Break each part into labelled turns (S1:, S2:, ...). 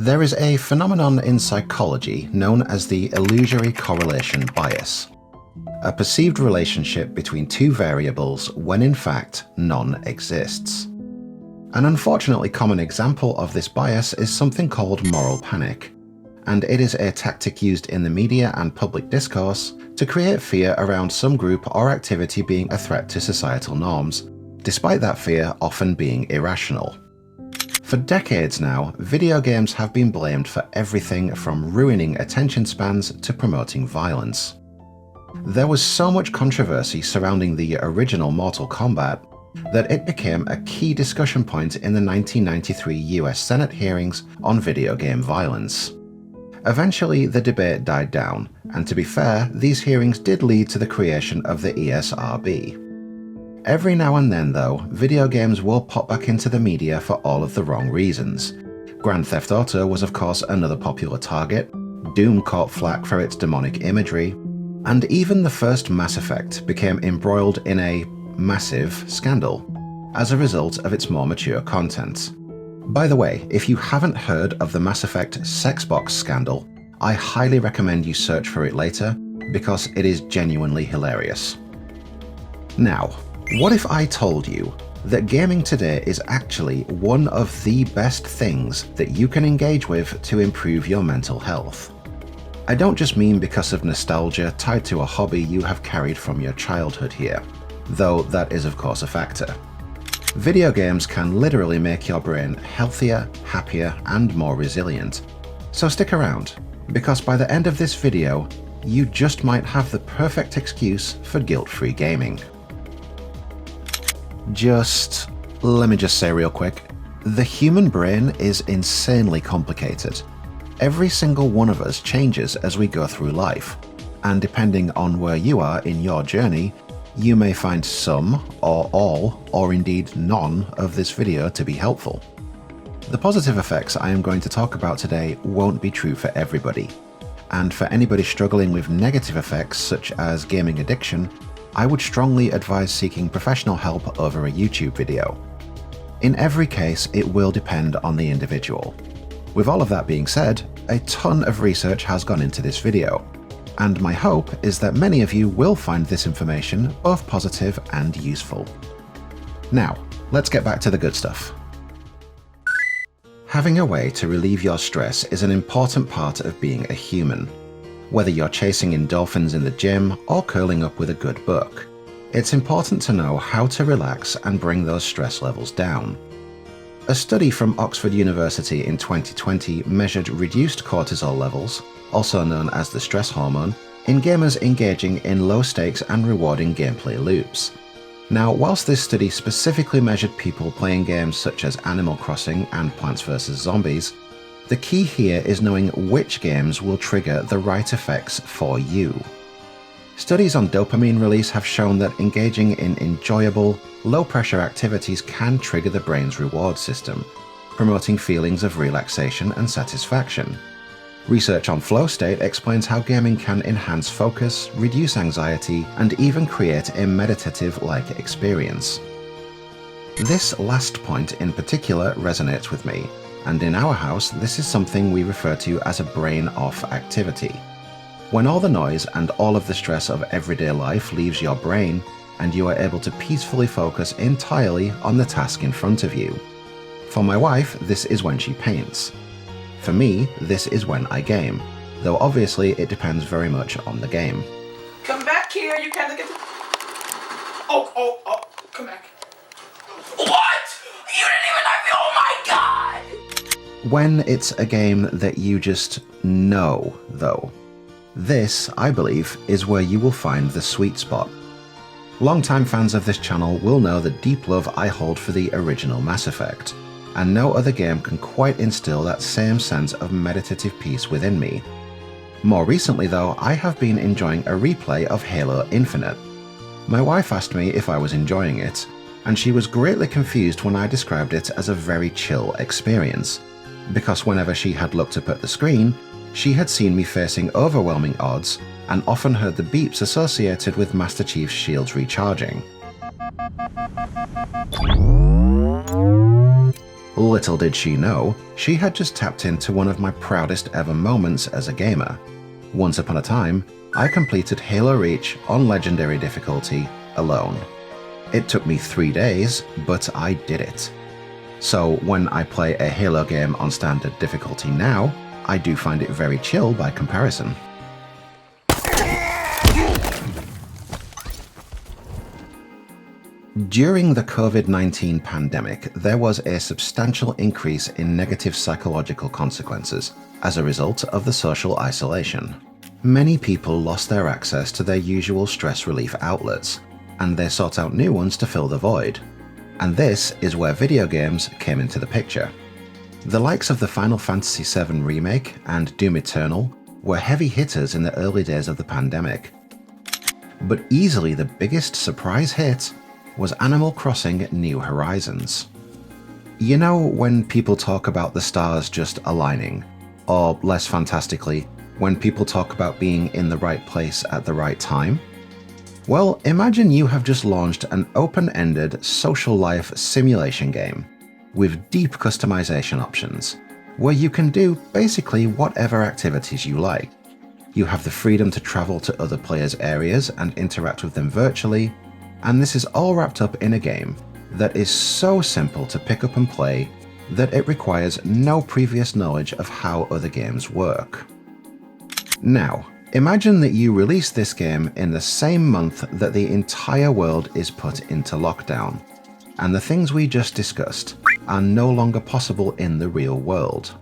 S1: There is a phenomenon in psychology known as the illusory correlation bias, a perceived relationship between two variables when in fact none exists. An unfortunately common example of this bias is something called moral panic, and it is a tactic used in the media and public discourse to create fear around some group or activity being a threat to societal norms, despite that fear often being irrational. For decades now, video games have been blamed for everything from ruining attention spans to promoting violence. There was so much controversy surrounding the original Mortal Kombat that it became a key discussion point in the 1993 US Senate hearings on video game violence. Eventually, the debate died down, and to be fair, these hearings did lead to the creation of the ESRB. Every now and then though, video games will pop back into the media for all of the wrong reasons. Grand Theft Auto was of course another popular target, Doom caught flack for its demonic imagery, and even the first Mass Effect became embroiled in a massive scandal as a result of its more mature content. By the way, if you haven't heard of the Mass Effect Sexbox scandal, I highly recommend you search for it later because it is genuinely hilarious. Now, what if I told you that gaming today is actually one of the best things that you can engage with to improve your mental health? I don't just mean because of nostalgia tied to a hobby you have carried from your childhood here, though that is of course a factor. Video games can literally make your brain healthier, happier, and more resilient. So stick around, because by the end of this video, you just might have the perfect excuse for guilt-free gaming. Let me just say real quick, the human brain is insanely complicated. Every single one of us changes as we go through life, and depending on where you are in your journey, you may find some, or all, or indeed none of this video to be helpful. The positive effects I am going to talk about today won't be true for everybody, and for anybody struggling with negative effects such as gaming addiction, I would strongly advise seeking professional help over a YouTube video. In every case, it will depend on the individual. With all of that being said, a ton of research has gone into this video, and my hope is that many of you will find this information both positive and useful. Now, let's get back to the good stuff. Having a way to relieve your stress is an important part of being a human. Whether you're chasing endorphins in the gym or curling up with a good book, it's important to know how to relax and bring those stress levels down. A study from Oxford University in 2020 measured reduced cortisol levels, also known as the stress hormone, in gamers engaging in low-stakes and rewarding gameplay loops. Now, whilst this study specifically measured people playing games such as Animal Crossing and Plants vs. Zombies, the key here is knowing which games will trigger the right effects for you. Studies on dopamine release have shown that engaging in enjoyable, low-pressure activities can trigger the brain's reward system, promoting feelings of relaxation and satisfaction. Research on flow state explains how gaming can enhance focus, reduce anxiety, and even create a meditative-like experience. This last point in particular resonates with me, and in our house this is something we refer to as a brain-off activity. When all the noise and all of the stress of everyday life leaves your brain, and you are able to peacefully focus entirely on the task in front of you. For my wife, this is when she paints. For me, this is when I game, though obviously it depends very much on the game.
S2: Come back here, you can't get the... Oh, come back. What? You didn't even have me, oh my god!
S1: When it's a game that you just know, though. This, I believe, is where you will find the sweet spot. Longtime fans of this channel will know the deep love I hold for the original Mass Effect, and no other game can quite instill that same sense of meditative peace within me. More recently though, I have been enjoying a replay of Halo Infinite. My wife asked me if I was enjoying it, and she was greatly confused when I described it as a very chill experience, because whenever she had looked up at the screen, she had seen me facing overwhelming odds and often heard the beeps associated with Master Chief's shields recharging. Little did she know, she had just tapped into one of my proudest ever moments as a gamer. Once upon a time, I completed Halo Reach on Legendary difficulty alone. It took me 3 days, but I did it. So when I play a Halo game on standard difficulty now, I do find it very chill by comparison. During the COVID-19 pandemic, there was a substantial increase in negative psychological consequences as a result of the social isolation. Many people lost their access to their usual stress relief outlets, and they sought out new ones to fill the void. And this is where video games came into the picture. The likes of the Final Fantasy VII Remake and Doom Eternal were heavy hitters in the early days of the pandemic. But easily the biggest surprise hit was Animal Crossing New Horizons. You know when people talk about the stars just aligning, or less fantastically, when people talk about being in the right place at the right time? Well, imagine you have just launched an open-ended social life simulation game with deep customization options, where you can do basically whatever activities you like. You have the freedom to travel to other players' areas and interact with them virtually, and this is all wrapped up in a game that is so simple to pick up and play that it requires no previous knowledge of how other games work. Now, imagine that you release this game in the same month that the entire world is put into lockdown, and the things we just discussed are no longer possible in the real world.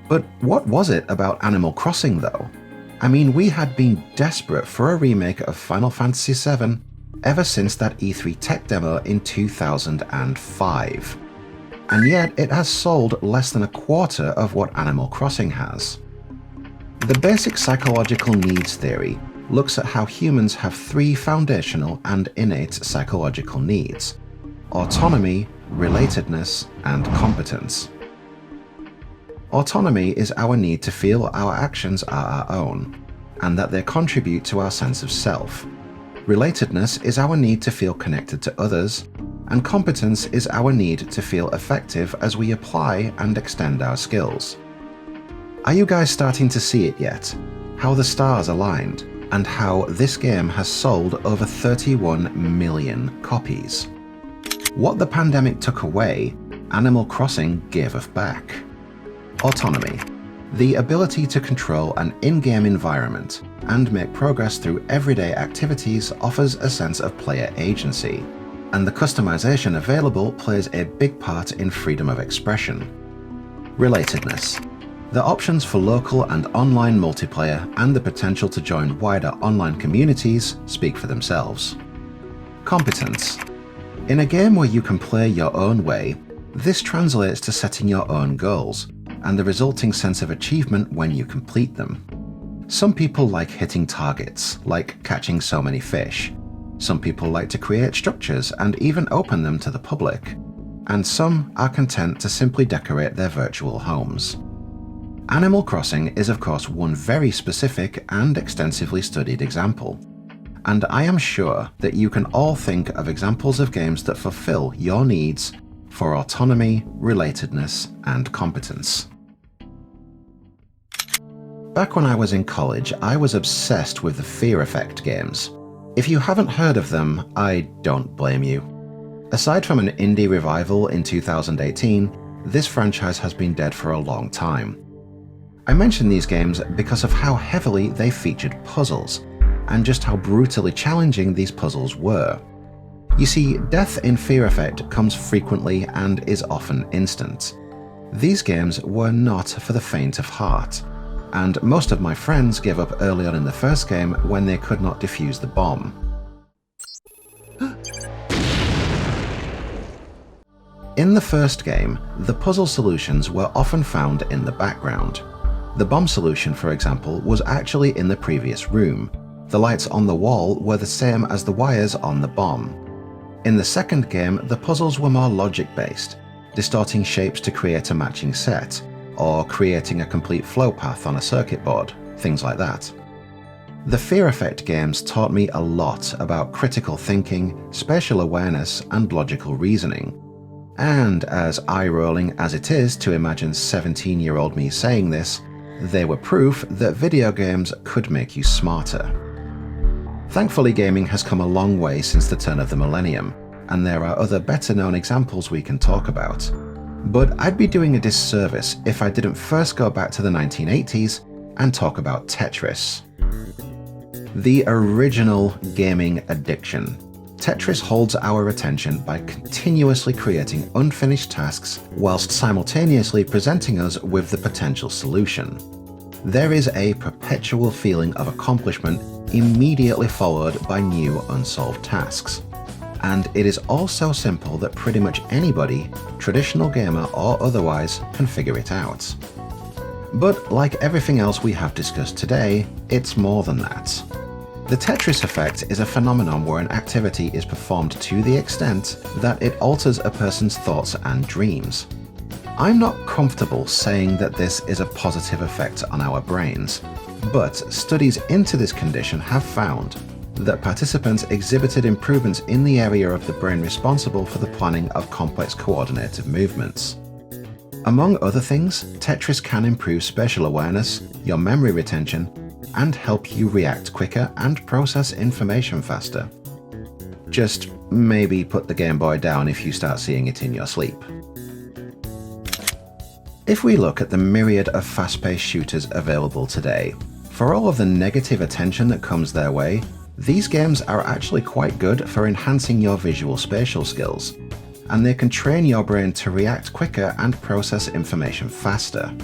S1: But what was it about Animal Crossing though? I mean, we had been desperate for a remake of Final Fantasy VII ever since that E3 tech demo in 2005. And yet it has sold less than a quarter of what Animal Crossing has. The basic psychological needs theory looks at how humans have 3 foundational and innate psychological needs: autonomy, relatedness, and competence. Autonomy is our need to feel our actions are our own, and that they contribute to our sense of self. Relatedness is our need to feel connected to others, and competence is our need to feel effective as we apply and extend our skills. Are you guys starting to see it yet? How the stars aligned, and how this game has sold over 31 million copies. What the pandemic took away, Animal Crossing gave us back. Autonomy. The ability to control an in-game environment and make progress through everyday activities offers a sense of player agency, and the customization available plays a big part in freedom of expression. Relatedness. The options for local and online multiplayer and the potential to join wider online communities speak for themselves. Competence. In a game where you can play your own way, this translates to setting your own goals and the resulting sense of achievement when you complete them. Some people like hitting targets, like catching so many fish. Some people like to create structures and even open them to the public. And some are content to simply decorate their virtual homes. Animal Crossing is of course one very specific and extensively studied example. And I am sure that you can all think of examples of games that fulfill your needs for autonomy, relatedness, and competence. Back when I was in college, I was obsessed with the Fear Effect games. If you haven't heard of them, I don't blame you. Aside from an indie revival in 2018, this franchise has been dead for a long time. I mention these games because of how heavily they featured puzzles, and just how brutally challenging these puzzles were. You see, death in Fear Effect comes frequently and is often instant. These games were not for the faint of heart, and most of my friends gave up early on in the first game when they could not defuse the bomb. In the first game, the puzzle solutions were often found in the background. The bomb solution, for example, was actually in the previous room. The lights on the wall were the same as the wires on the bomb. In the second game, the puzzles were more logic-based, distorting shapes to create a matching set, or creating a complete flow path on a circuit board, things like that. The Fear Effect games taught me a lot about critical thinking, spatial awareness, and logical reasoning. And as eye-rolling as it is to imagine 17-year-old me saying this, they were proof that video games could make you smarter. Thankfully, gaming has come a long way since the turn of the millennium, and there are other better-known examples we can talk about. But I'd be doing a disservice if I didn't first go back to the 1980s and talk about Tetris. The original gaming addiction. Tetris holds our attention by continuously creating unfinished tasks whilst simultaneously presenting us with the potential solution. There is a perpetual feeling of accomplishment immediately followed by new unsolved tasks. And it is all so simple that pretty much anybody, traditional gamer or otherwise, can figure it out. But like everything else we have discussed today, it's more than that. The Tetris effect is a phenomenon where an activity is performed to the extent that it alters a person's thoughts and dreams. I'm not comfortable saying that this is a positive effect on our brains, but studies into this condition have found that participants exhibited improvements in the area of the brain responsible for the planning of complex coordinated movements. Among other things, Tetris can improve spatial awareness, your memory retention, and help you react quicker and process information faster. Just maybe put the Game Boy down if you start seeing it in your sleep. If we look at the myriad of fast-paced shooters available today, for all of the negative attention that comes their way, these games are actually quite good for enhancing your visual spatial skills, and they can train your brain to react quicker and process information faster.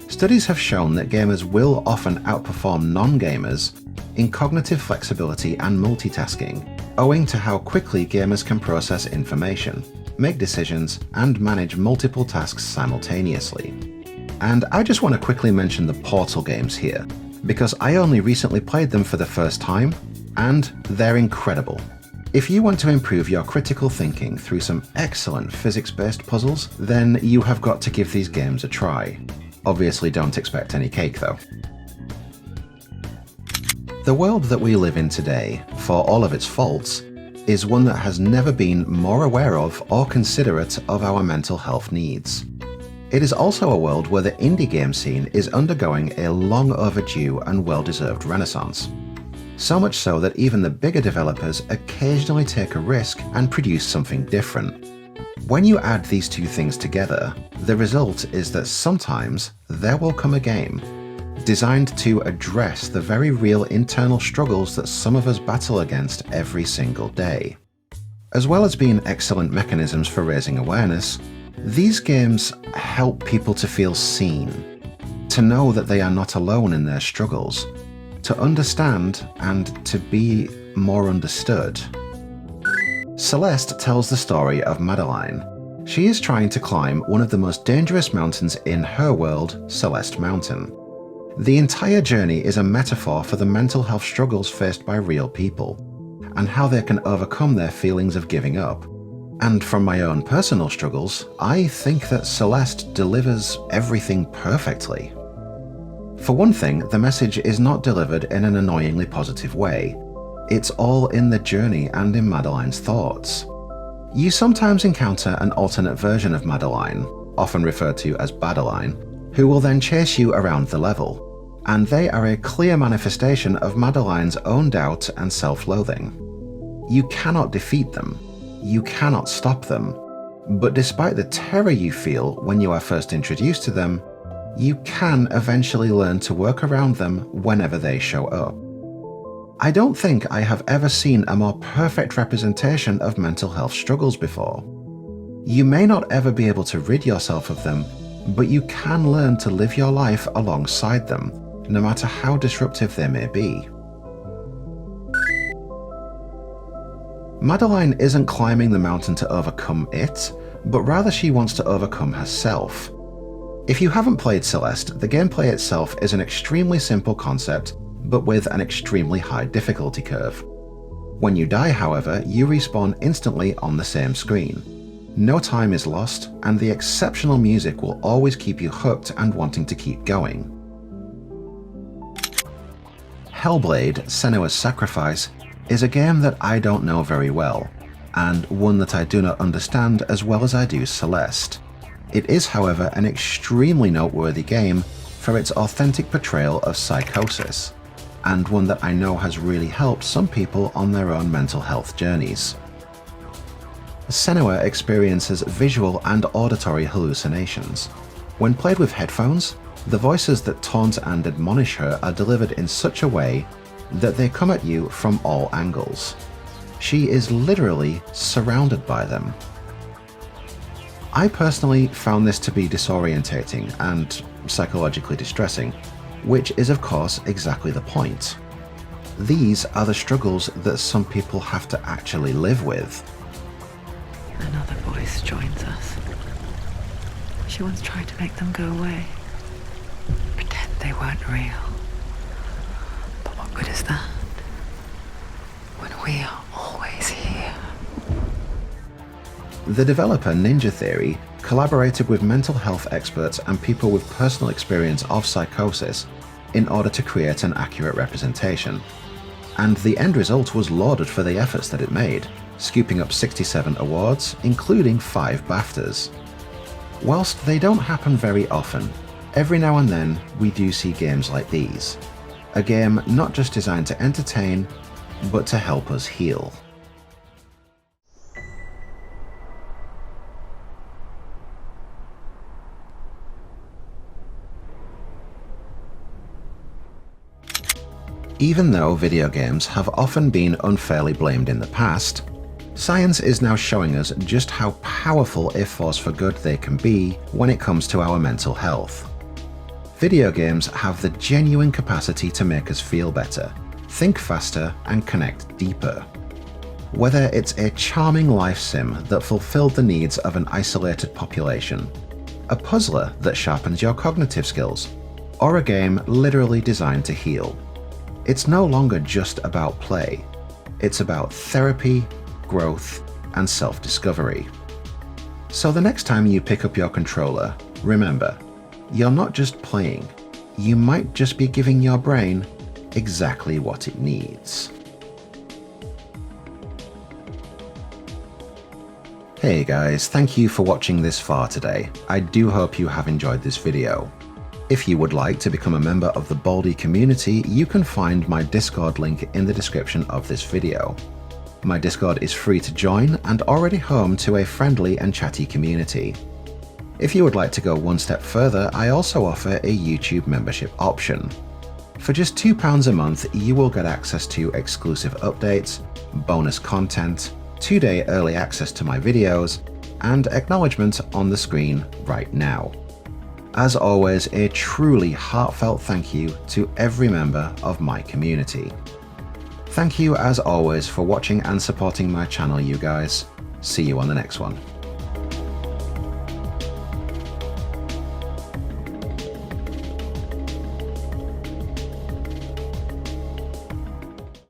S1: Studies have shown that gamers will often outperform non-gamers in cognitive flexibility and multitasking, owing to how quickly gamers can process information, make decisions, and manage multiple tasks simultaneously. And I just want to quickly mention the Portal games here, because I only recently played them for the first time, and they're incredible. If you want to improve your critical thinking through some excellent physics-based puzzles, then you have got to give these games a try. Obviously don't expect any cake though. The world that we live in today, for all of its faults, is one that has never been more aware of or considerate of our mental health needs. It is also a world where the indie game scene is undergoing a long overdue and well-deserved renaissance. So much so that even the bigger developers occasionally take a risk and produce something different. When you add these two things together, the result is that sometimes there will come a game designed to address the very real internal struggles that some of us battle against every single day. As well as being excellent mechanisms for raising awareness, these games help people to feel seen, to know that they are not alone in their struggles, to understand and to be more understood. Celeste tells the story of Madeline. She is trying to climb one of the most dangerous mountains in her world, Celeste Mountain. The entire journey is a metaphor for the mental health struggles faced by real people, and how they can overcome their feelings of giving up. And from my own personal struggles, I think that Celeste delivers everything perfectly. For one thing, the message is not delivered in an annoyingly positive way. It's all in the journey and in Madeline's thoughts. You sometimes encounter an alternate version of Madeline, often referred to as Badeline, who will then chase you around the level, and they are a clear manifestation of Madeline's own doubt and self-loathing. You cannot defeat them, you cannot stop them, but despite the terror you feel when you are first introduced to them, you can eventually learn to work around them whenever they show up. I don't think I have ever seen a more perfect representation of mental health struggles before. You may not ever be able to rid yourself of them, but you can learn to live your life alongside them, no matter how disruptive they may be. Madeline isn't climbing the mountain to overcome it, but rather she wants to overcome herself. If you haven't played Celeste, the gameplay itself is an extremely simple concept, but with an extremely high difficulty curve. When you die, however, you respawn instantly on the same screen. No time is lost, and the exceptional music will always keep you hooked and wanting to keep going. Hellblade: Senua's Sacrifice is a game that I don't know very well, and one that I do not understand as well as I do Celeste. It is, however, an extremely noteworthy game for its authentic portrayal of psychosis, and one that I know has really helped some people on their own mental health journeys. Senua experiences visual and auditory hallucinations. When played with headphones, the voices that taunt and admonish her are delivered in such a way that they come at you from all angles. She is literally surrounded by them. I personally found this to be disorientating and psychologically distressing, which is of course exactly the point. These are the struggles that some people have to actually live with.
S3: Another voice joins us. She once tried to make them go away. Pretend they weren't real. But what good is that? When we are always here.
S1: The developer Ninja Theory collaborated with mental health experts and people with personal experience of psychosis in order to create an accurate representation. And the end result was lauded for the efforts that it made, scooping up 67 awards, including 5 BAFTAs. Whilst they don't happen very often, every now and then we do see games like these. A game not just designed to entertain, but to help us heal. Even though video games have often been unfairly blamed in the past, science is now showing us just how powerful a force for good they can be when it comes to our mental health. Video games have the genuine capacity to make us feel better, think faster, and connect deeper. Whether it's a charming life sim that fulfilled the needs of an isolated population, a puzzler that sharpens your cognitive skills, or a game literally designed to heal, it's no longer just about play. It's about therapy, growth, and self-discovery. So the next time you pick up your controller, remember, you're not just playing, you might just be giving your brain exactly what it needs. Hey guys, thank you for watching this far today. I do hope you have enjoyed this video. If you would like to become a member of the Baldy community, you can find my Discord link in the description of this video. My Discord is free to join and already home to a friendly and chatty community. If you would like to go one step further, I also offer a YouTube membership option. For just £2 a month, you will get access to exclusive updates, bonus content, 2-day early access to my videos, and acknowledgement on the screen right now. As always, a truly heartfelt thank you to every member of my community. Thank you as always for watching and supporting my channel, you guys. See you on the next one.